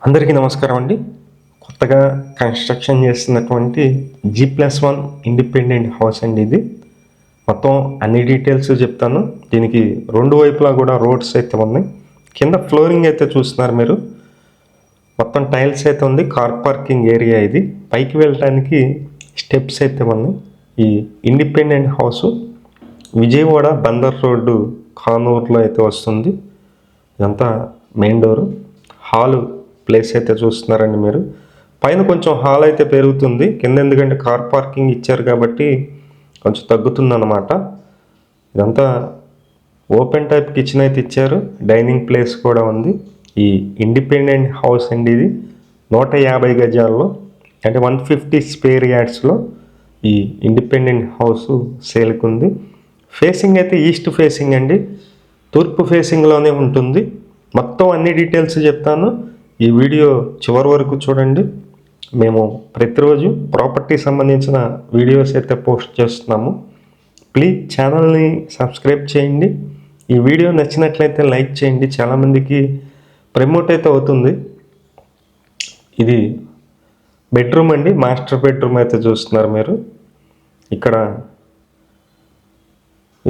అందరికీ నమస్కారం అండి. కొత్తగా కన్స్ట్రక్షన్ చేస్తున్నటువంటి G+1 ఇండిపెండెంట్ హౌస్ అండి ఇది. మొత్తం అన్ని డీటెయిల్స్ చెప్తాను. దీనికి రెండు వైపులా కూడా రోడ్స్ అయితే ఉన్నాయి. కింద ఫ్లోరింగ్ అయితే చూస్తున్నారు మీరు. మొత్తం టైల్స్ అయితే ఉంది. కార్ పార్కింగ్ ఏరియా ఇది. పైకి వెళ్ళటానికి స్టెప్స్ అయితే ఉన్నాయి. ఈ independent house Vijayawada Bandar road కానూరులో అయితే వస్తుంది. ఇదంతా మెయిన్ డోరు. హాలు ప్లేస్ అయితే చూస్తున్నారండి మీరు. పైన కొంచెం హాల్ అయితే పెరుగుతుంది. కింద ఎందుకంటే కార్ పార్కింగ్ ఇచ్చారు కాబట్టి కొంచెం తగ్గుతుందన్నమాట. ఇదంతా ఓపెన్ టైప్ కిచెన్ అయితే ఇచ్చారు. డైనింగ్ ప్లేస్ కూడా ఉంది. ఈ ఇండిపెండెంట్ హౌస్ అండి ఇది 150 గజాల్లో అంటే 150 స్క్వేర్ యార్డ్స్లో ఈ ఇండిపెండెంట్ హౌస్ సేల్కి ఉంది. ఫేసింగ్ అయితే ఈస్ట్ ఫేసింగ్ అండి. తూర్పు ఫేసింగ్లోనే ఉంటుంది. మొత్తం అన్ని డీటెయిల్స్ చెప్తాను. ఈ వీడియో చివరి వరకు చూడండి. మేము ప్రతిరోజు ప్రాపర్టీ సంబంధించిన వీడియోస్ అయితే పోస్ట్ చేస్తున్నాము. ప్లీజ్ ఛానల్ని సబ్స్క్రైబ్ చేయండి. ఈ వీడియో నచ్చినట్లయితే లైక్ చేయండి. చాలామందికి ప్రమోట్ అయితే అవుతుంది. ఇది బెడ్రూమ్ అండి. మాస్టర్ బెడ్రూమ్ అయితే చూస్తున్నారు మీరు. ఇక్కడ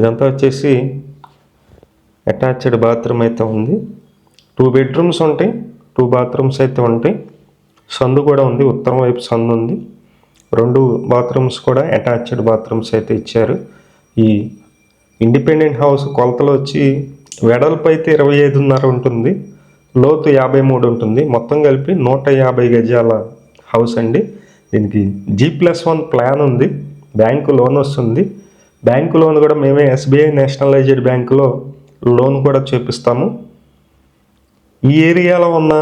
ఇదంతా వచ్చేసి అటాచ్డ్ బాత్రూమ్ అయితే ఉంది. 2 బెడ్రూమ్స్ ఉంటాయి, 2 బాత్రూమ్స్ అయితే ఉంటాయి. సందు కూడా ఉంది, ఉత్తరం వైపు సందు ఉంది. 2 బాత్రూమ్స్ కూడా అటాచ్డ్ బాత్రూమ్స్ అయితే ఇచ్చారు. ఈ ఇండిపెండెంట్ హౌస్ కొలతలు వచ్చి వెడల్పు అయితే 25.5 ఉంటుంది, లోతు 53 ఉంటుంది. మొత్తం కలిపి 150 గజాల హౌస్ అండి. దీనికి G+1 ప్లాన్ ఉంది. బ్యాంకు లోన్ వస్తుంది. బ్యాంకు లోన్ కూడా మేమే SBI నేషనలైజ్డ్ బ్యాంకులో లోన్ కూడా చేపిస్తాము. ఈ ఏరియాలో ఉన్న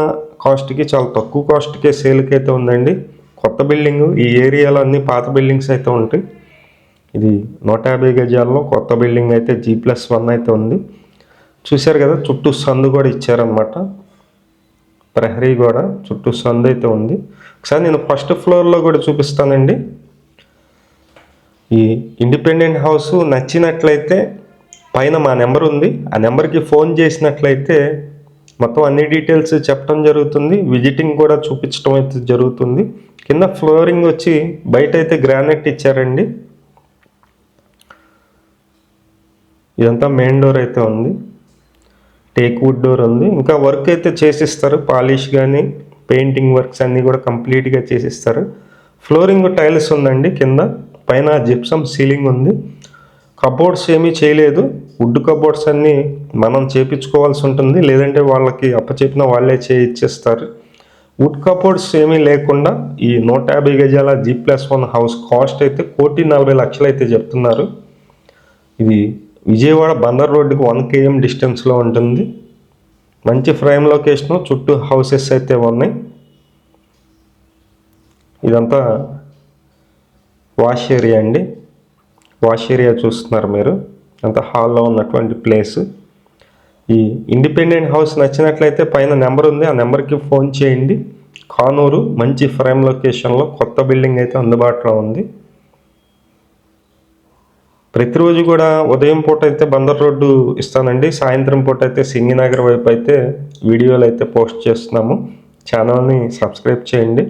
కాస్ట్కి చాలా తక్కువ కాస్ట్కే సేల్కి అయితే ఉందండి. కొత్త బిల్డింగు. ఈ ఏరియాలో అన్ని పాత బిల్డింగ్స్ అయితే ఉంటాయి. ఇది 150 గజాల్లో కొత్త బిల్డింగ్ అయితే G+1 అయితే ఉంది. చూశారు కదా, చుట్టూ సందు కూడా ఇచ్చారనమాట. ప్రహరీ కూడా చుట్టూ సందు అయితే ఉంది. ఒకసారి నేను ఫస్ట్ ఫ్లోర్లో కూడా చూపిస్తానండి. ఈ ఇండిపెండెంట్ హౌస్ నచ్చినట్లయితే పైన మా నెంబర్ ఉంది. ఆ నెంబర్కి ఫోన్ చేసినట్లయితే మొత్తం అన్ని డీటెయిల్స్ చెప్పడం జరుగుతుంది. విజిటింగ్ కూడా చూపించడం అయితే జరుగుతుంది. కింద ఫ్లోరింగ్ వచ్చి బయట అయితే గ్రానైట్ ఇచ్చారండి. ఇదంతా మెయిన్ డోర్ అయితే ఉంది. టేక్ వుడ్ డోర్ ఉంది. ఇంకా వర్క్ అయితే చేసిస్తారు. పాలిష్ కానీ పెయింటింగ్ వర్క్స్ అన్నీ కూడా కంప్లీట్గా చేసిస్తారు. ఫ్లోరింగ్ టైల్స్ ఉందండి కింద. పైన జిప్సమ్ సీలింగ్ ఉంది. కబోర్డ్స్ ఏమీ చేయలేదు. వుడ్ కబోర్డ్స్ అన్నీ మనం చేయించుకోవాల్సి ఉంటుంది, లేదంటే వాళ్ళకి అప్పచెప్పిన వాళ్ళే చేయించేస్తారు. వుడ్ కబోర్డ్స్ ఏమీ లేకుండా ఈ 150 గజాల G+1 హౌస్ కాస్ట్ అయితే 1,40,00,000 అయితే చెప్తున్నారు. ఇది విజయవాడ బందర్ రోడ్డుకి 1 km డిస్టెన్స్లో ఉంటుంది. మంచి ప్రైమ్ లొకేషను. చుట్టూ హౌసెస్ అయితే ఉన్నాయి. ఇదంతా వాష్ ఏరియా అండి. వాష్ ఏరియా చూస్తున్నారు మీరు. అంతా హాల్లో ఉన్నటువంటి ప్లేస్. ఈ ఇండిపెండెంట్ హౌస్ నచ్చినట్లయితే పైన నెంబర్ ఉంది. ఆ నెంబర్కి ఫోన్ చేయండి. కానూరు మంచి ప్రైమ్ లొకేషన్లో కొత్త బిల్డింగ్ అయితే అందుబాటులో ఉంది. ప్రతిరోజు కూడా ఉదయం పూట అయితే బందర్ రోడ్డు ఇస్తానండి. సాయంత్రం పూట అయితే సింగినగర్ వైపు అయితే వీడియోలు అయితే పోస్ట్ చేస్తున్నాము. ఛానల్ని సబ్స్క్రైబ్ చేయండి.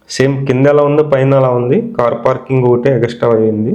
సేమ్ కింద ఎలా ఉందో పైన అలా ఉంది. కార్ పార్కింగ్ ఒకటే ఎక్స్ట్రా అయింది.